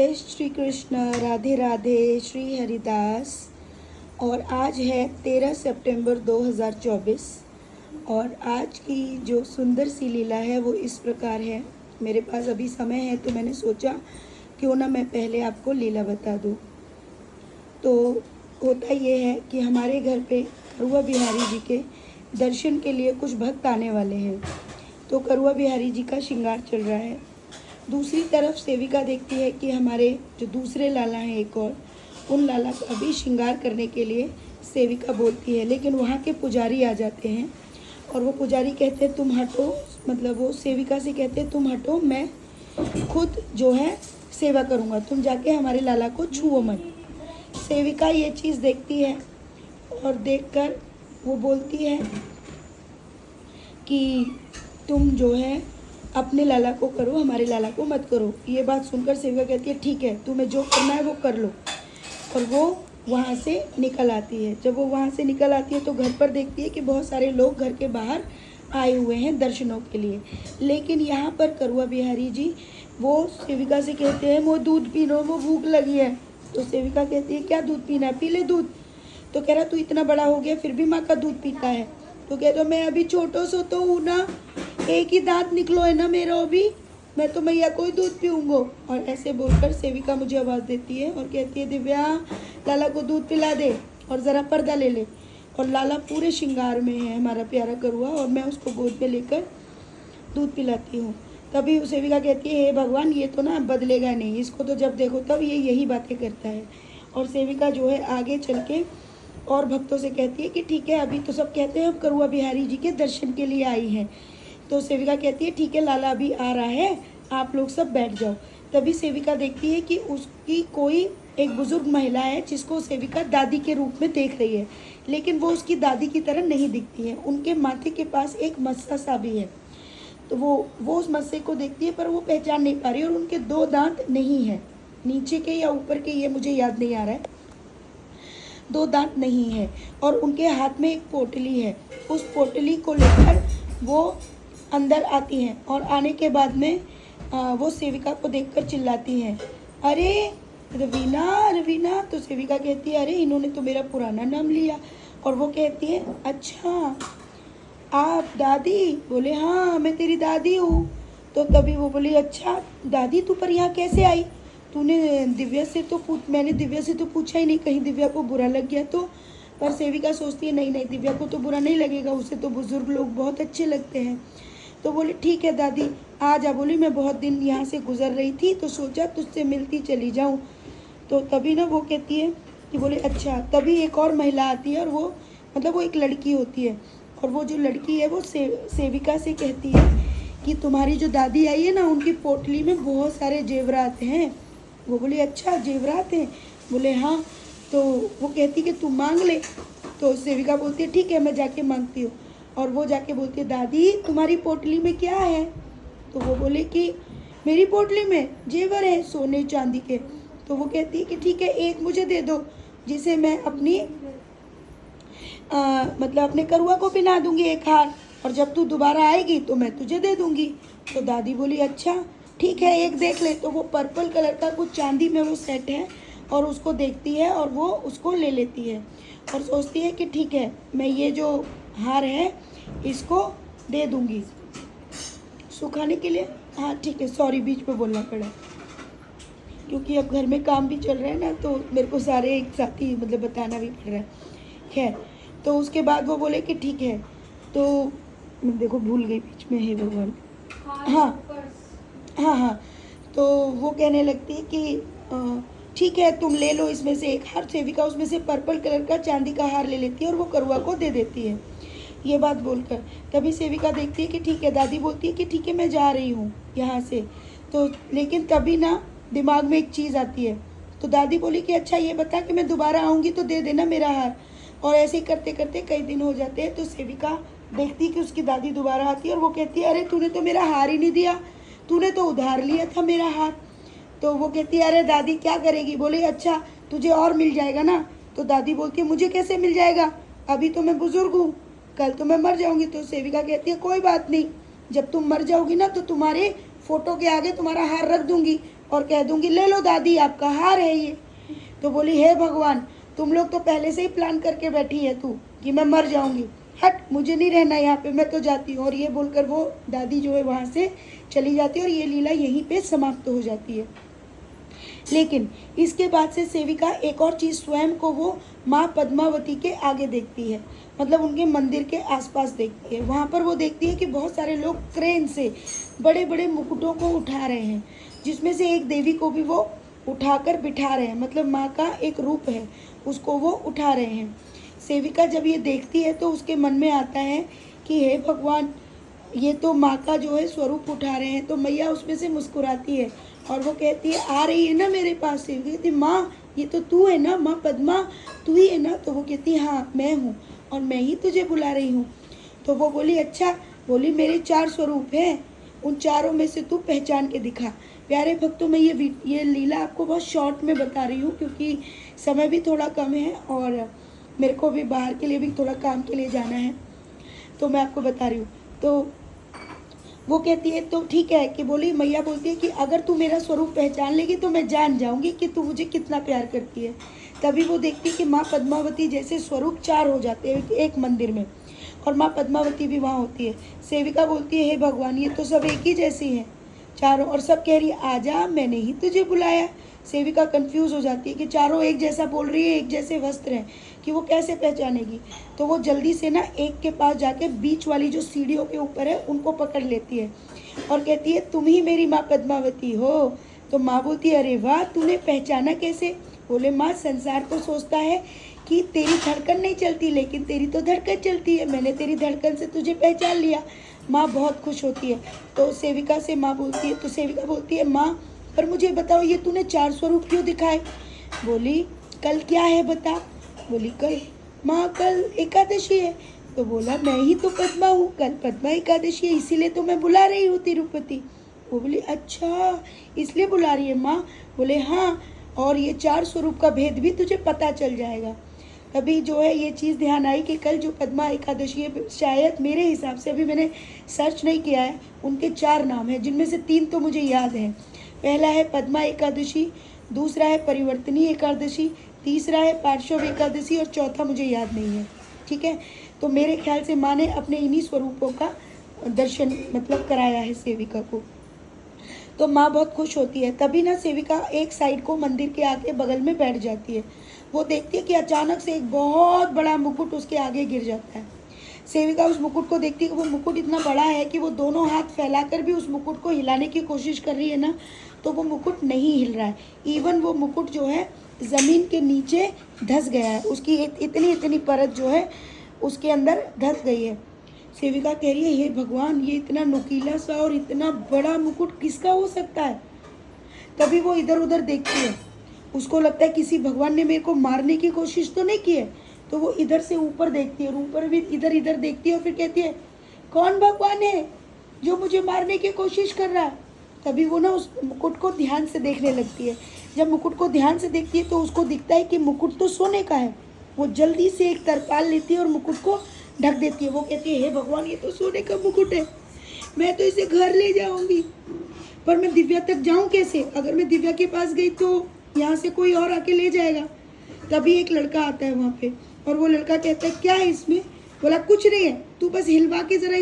जय श्री कृष्ण, राधे राधे, श्री हरिदास। और आज है 13 सितंबर 2024 और आज की जो सुंदर सी लीला है वो इस प्रकार है। मेरे पास अभी समय है तो मैंने सोचा क्यों ना मैं पहले आपको लीला बता दूं। तो होता ये है कि हमारे घर पे करुआ बिहारी जी के दर्शन के लिए कुछ भक्त आने वाले हैं। तो करुआ बिहारी जी का श्रृंगार चल रहा है। दूसरी तरफ सेविका देखती है कि हमारे जो दूसरे लाला हैं एक और, उन लाला का भी श्रृंगार करने के लिए सेविका बोलती है, लेकिन वहाँ के पुजारी आ जाते हैं और वो पुजारी कहते हैं तुम हटो, मतलब वो सेविका से कहते हैं तुम हटो, मैं खुद जो है सेवा करूँगा, तुम जाके हमारे लाला को छुओ मत। सेविका ये चीज़ देखती है और देखकर वो बोलती है कि तुम जो है अपने लाला को करो, हमारे लाला को मत करो। ये बात सुनकर सेविका कहती है ठीक है, तुम्हें जो करना है वो कर लो। और वो वहाँ से निकल आती है। जब वो वहाँ से निकल आती है तो घर पर देखती है कि बहुत सारे लोग घर के बाहर आए हुए हैं दर्शनों के लिए। लेकिन यहाँ पर करुआ बिहारी जी वो सेविका से कहते हैं वो दूध पी लो, वो भूख लगी है। तो सेविका कहती है क्या दूध पीना है, पी ले दूध। तो कह रहा तू इतना बड़ा हो गया फिर भी माँ का दूध पीता है। तो कह दो मैं अभी छोटो सो तो हूँ ना, एक ही दांत निकलो है ना मेरा अभी, मैं तो मैया को ही दूध पीऊँगो। और ऐसे बोलकर सेविका मुझे आवाज़ देती है और कहती है दिव्या लाला को दूध पिला दे और ज़रा पर्दा ले ले। और लाला पूरे श्रृंगार में है हमारा प्यारा करुआ और मैं उसको गोद में लेकर दूध पिलाती हूँ। तभी सेविका कहती है हे भगवान ये तो ना बदलेगा नहीं, इसको तो जब देखो तब ये यही बातें करता है। और सेविका जो है आगे चल के और भक्तों से कहती है कि ठीक है अभी तो सब कहते हैं हम करुआ बिहारी जी के दर्शन के लिए आई हैं। तो सेविका कहती है ठीक है लाला अभी आ रहा है, आप लोग सब बैठ जाओ। तभी सेविका देखती है कि उसकी कोई एक बुजुर्ग महिला है जिसको सेविका दादी के रूप में देख रही है, लेकिन वो उसकी दादी की तरह नहीं दिखती है। उनके माथे के पास एक मस्सा सा भी है। तो वो उस मस्से को देखती है पर वो पहचान नहीं पा रही और उनके दो दांत नहीं है, नीचे के या ऊपर के ये मुझे याद नहीं आ रहा है, दो दांत नहीं है। और उनके हाथ में एक पोटली है। उस पोटली को लेकर वो अंदर आती हैं और आने के बाद में वो सेविका को देखकर चिल्लाती हैं अरे रवीना रवीना। तो सेविका कहती है अरे इन्होंने तो मेरा पुराना नाम लिया। और वो कहती है अच्छा आप दादी? बोले हाँ मैं तेरी दादी हूँ। तो तभी वो बोली अच्छा दादी तू पर यहाँ कैसे आई? तूने दिव्या से तो मैंने दिव्या से तो पूछा ही नहीं, कहीं दिव्या को बुरा लग गया तो। पर सेविका सोचती है नहीं नहीं दिव्या को तो बुरा नहीं लगेगा, उसे तो बुजुर्ग लोग बहुत अच्छे लगते हैं। तो बोले ठीक है दादी आ जा। बोली मैं बहुत दिन यहाँ से गुजर रही थी तो सोचा तुझसे मिलती चली जाऊँ। तो तभी ना वो कहती है कि बोले अच्छा। तभी एक और महिला आती है और वो मतलब वो एक लड़की होती है और वो जो लड़की है वो सेविका से कहती है कि तुम्हारी जो दादी आई है ना उनकी पोटली में बहुत सारे जेवरात हैं। वो बोली अच्छा जेवरात हैं? बोले हाँ। तो वो कहती कि तू मांग ले। तो सेविका बोलती है ठीक है मैं जाके मांगती हूँ। और वो जाके बोलती है दादी तुम्हारी पोटली में क्या है? तो वो बोले कि मेरी पोटली में जेवर है सोने चांदी के। तो वो कहती है कि ठीक है एक मुझे दे दो जिसे मैं अपनी मतलब अपने करुआ को पहना दूंगी एक हार, और जब तू दोबारा आएगी तो मैं तुझे दे दूंगी। तो दादी बोली अच्छा ठीक है एक देख ले। तो वो पर्पल कलर का कुछ चांदी में वो सेट है और उसको देखती है और वो उसको ले लेती है और सोचती है कि ठीक है मैं ये जो हार है इसको दे दूंगी सुखाने के लिए। हाँ ठीक है सॉरी बीच में बोलना पड़ा क्योंकि अब घर में काम भी चल रहा है ना तो मेरे को सारे एक साथ ही मतलब बताना भी पड़ रहा है। खैर तो उसके बाद वो बोले कि ठीक है। तो देखो भूल गई बीच में है भगवान। हाँ। तो वो कहने लगती है कि ठीक है तुम ले लो इसमें से एक हार। सेविका उसमें से पर्पल कलर का चांदी का हार ले लेती है और वो करुआ को दे देती है। ये बात बोलकर तभी सेविका देखती है कि ठीक है, दादी बोलती है कि ठीक है मैं जा रही हूँ यहाँ से। तो लेकिन तभी ना दिमाग में एक चीज़ आती है। तो दादी बोली कि अच्छा ये बता कि मैं दोबारा आऊँगी तो दे देना मेरा हार। और ऐसे ही करते करते कई दिन हो जाते हैं। तो सेविका देखती कि उसकी दादी दोबारा आती है और वो कहती है अरे तूने तो मेरा हार ही नहीं दिया, तूने तो उधार लिया था मेरा हार। तो वो कहती है अरे दादी क्या करेगी? बोले अच्छा तुझे और मिल जाएगा ना। तो दादी बोलती है मुझे कैसे मिल जाएगा, अभी तो मैं बुजुर्ग हूँ, कल तो मैं मर जाऊँगी। तो सेविका कहती है कोई बात नहीं, जब तुम मर जाओगी ना तो तुम्हारे फोटो के आगे तुम्हारा हार रख दूंगी, और कह दूंगी ले लो दादी आपका हार है ये। तो बोली हे भगवान, तुम लोग तो पहले से ही प्लान करके बैठी है तू कि मैं मर जाऊंगी, हट मुझे नहीं रहना यहाँ पे, मैं तो जाती हूँ। और ये बोलकर वो दादी जो है वहाँ से चली जाती है और ये लीला यहीं पे समाप्त हो जाती है। लेकिन इसके बाद से सेविका एक और चीज़ स्वयं को वो माँ पद्मावती के आगे देखती है, मतलब उनके मंदिर के आसपास देखती है। वहाँ पर वो देखती है कि बहुत सारे लोग क्रेन से बड़े बड़े मुकुटों को उठा रहे हैं, जिसमें से एक देवी को भी वो उठाकर बिठा रहे हैं, मतलब माँ का एक रूप है उसको वो उठा रहे हैं। सेविका जब ये देखती है तो उसके मन में आता है कि हे भगवान, ये तो माँ का जो है स्वरूप उठा रहे हैं। तो मैया उसमें से मुस्कुराती है और वो कहती है आ रही है ना मेरे पास से। कहती है माँ ये तो तू है ना, माँ पद्मा तू ही है ना। तो वो कहती है हाँ मैं हूँ और मैं ही तुझे बुला रही हूँ। तो वो बोली अच्छा, बोली मेरे 4 स्वरूप हैं, उन चारों में से तू पहचान के दिखा। प्यारे भक्तों, मैं ये लीला आपको बहुत शॉर्ट में बता रही हूँ क्योंकि समय भी थोड़ा कम है और मेरे को भी बाहर के लिए भी थोड़ा काम के लिए जाना है, तो मैं आपको बता रही हूँ। तो वो कहती है तो ठीक है कि बोली, मैया बोलती है कि अगर तू मेरा स्वरूप पहचान लेगी तो मैं जान जाऊंगी कि तू मुझे कितना प्यार करती है। तभी वो देखती है कि माँ पद्मावती जैसे स्वरूप 4 हो जाते हैं एक मंदिर में और माँ पद्मावती भी वहाँ होती है। सेविका बोलती है हे भगवान, ये तो सब एक ही जैसी हैं चारों, और सब कह रही है आजा मैंने ही तुझे बुलाया। सेविका कंफ्यूज हो जाती है कि चारों एक जैसा बोल रही है, एक जैसे वस्त्र हैं, कि वो कैसे पहचानेगी। तो वो जल्दी से ना एक के पास जाके बीच वाली जो सीढ़ियों के ऊपर है उनको पकड़ लेती है और कहती है तुम ही मेरी माँ पद्मावती हो। तो माँ बोलती है अरे वाह, तूने पहचाना कैसे। बोले माँ संसार तो सोचता है कि तेरी धड़कन नहीं चलती, लेकिन तेरी तो धड़कन चलती है, मैंने तेरी धड़कन से तुझे पहचान लिया। माँ बहुत खुश होती है। तो सेविका से माँ बोलती है, तो सेविका बोलती है माँ पर मुझे बताओ ये तूने 4 स्वरूप क्यों दिखाए। बोली कल क्या है बता। बोली कल माँ कल एकादशी है। तो बोला मैं ही तो पद्मा हूँ, कल पद्मा एकादशी है इसीलिए तो मैं बुला रही हूँ तिरुपति। वो बोली अच्छा इसलिए बुला रही है माँ। बोले हाँ, और ये 4 स्वरूप का भेद भी तुझे पता चल जाएगा। तभी जो है ये चीज़ ध्यान आई कि कल जो पद्मा एकादशी है, शायद मेरे हिसाब से, अभी मैंने सर्च नहीं किया है, उनके 4 नाम हैं जिनमें से 3 तो मुझे याद हैं। पहला है पद्मा एकादशी, दूसरा है परिवर्तनी एकादशी, तीसरा है पार्श्व एकादशी और चौथा मुझे याद नहीं है। ठीक है, तो मेरे ख्याल से माँ ने अपने इन्हीं स्वरूपों का दर्शन मतलब कराया है सेविका को। तो माँ बहुत खुश होती है। तभी ना सेविका एक साइड को मंदिर के आगे बगल में बैठ जाती है। वो देखती है कि अचानक से एक बहुत बड़ा मुकुट उसके आगे गिर जाता है। सेविका उस मुकुट को देखती है कि वो मुकुट इतना बड़ा है कि वो दोनों हाथ फैलाकर भी उस मुकुट को हिलाने की कोशिश कर रही है ना, तो वो मुकुट नहीं हिल रहा है। इवन वो मुकुट जो है ज़मीन के नीचे धंस गया है, उसकी इतनी इतनी परत जो है उसके अंदर धंस गई है। सेविका कह रही है हे भगवान, ये इतना नुकीला सा और इतना बड़ा मुकुट किसका हो सकता है। तभी वो इधर उधर देखती है, उसको लगता है किसी भगवान ने मेरे को मारने की कोशिश तो नहीं की है। तो वो इधर से ऊपर देखती है और ऊपर भी इधर इधर देखती है और फिर कहती है कौन भगवान है जो मुझे मारने की कोशिश कर रहा है। तभी वो ना उस मुकुट को ध्यान से देखने लगती है। जब मुकुट को ध्यान से देखती है तो उसको दिखता है कि मुकुट तो सोने का है। वो जल्दी से एक तरपाल लेती है और मुकुट को ढक देती है। वो कहती है हे भगवान, ये तो सोने का मुकुट है, मैं तो इसे घर ले जाऊंगी, पर मैं दिव्या तक जाऊं कैसे। अगर मैं दिव्या के पास गई तो यहाँ से कोई और आके ले जाएगा। तभी एक लड़का आता है वहाँ पे और वो लड़का कहता है क्या है इसमें। बोला कुछ नहीं है, तू बस हिलवा के जरा